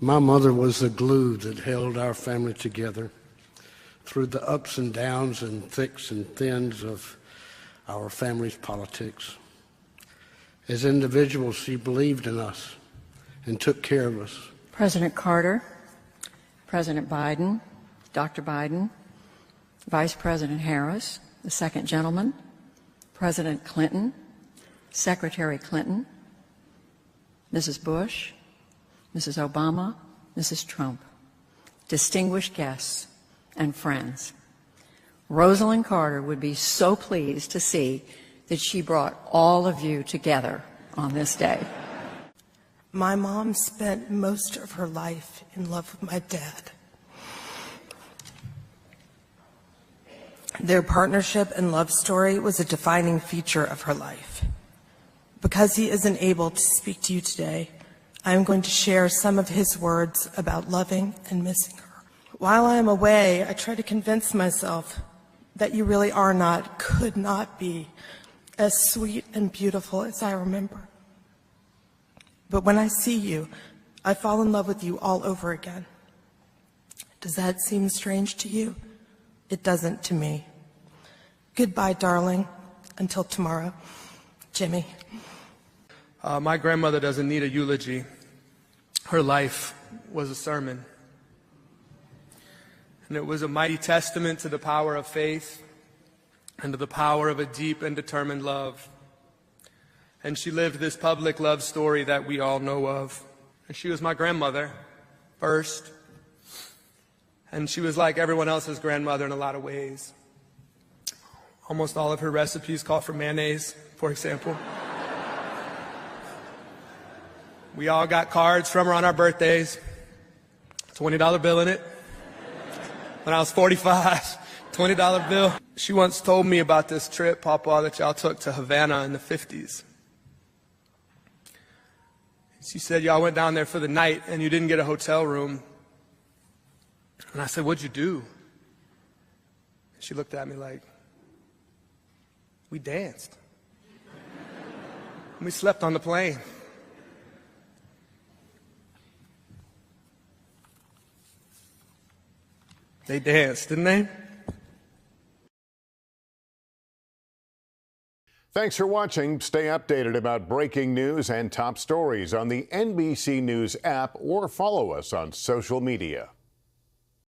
My mother was the glue that held our family together through the ups and downs and thicks and thins of our family's politics. As individuals, she believed in us and took care of us. President Carter, President Biden, Dr. Biden, Vice President Harris, the second gentleman, President Clinton, Secretary Clinton, Mrs. Bush, Mrs. Obama, Mrs. Trump, distinguished guests and friends. Rosalynn Carter would be so pleased to see that she brought all of you together on this day. My mom spent most of her life in love with my dad. Their partnership and love story was a defining feature of her life. Because he isn't able to speak to you today, I am going to share some of his words about loving and missing her. While I am away, I try to convince myself that you really are not, could not be, as sweet and beautiful as I remember. But when I see you, I fall in love with you all over again. Does that seem strange to you? It doesn't to me. Goodbye, darling. Until tomorrow. Jimmy. My grandmother doesn't need a eulogy. Her life was a sermon. And it was a mighty testament to the power of faith and to the power of a deep and determined love. And she lived this public love story that we all know of. And she was my grandmother first. And she was like everyone else's grandmother in a lot of ways. Almost all of her recipes call for mayonnaise, for example. We all got cards from her on our birthdays. $20 bill in it. When I was 45, $20 bill. She once told me about this trip, Papa, that y'all took to Havana in the 50s. She said y'all went down there for the night and you didn't get a hotel room. And I said, what'd you do? And she looked at me like, we danced. And we slept on the plane. They danced, didn't they? Thanks for watching. Stay updated about breaking news and top stories on the NBC News app or follow us on social media.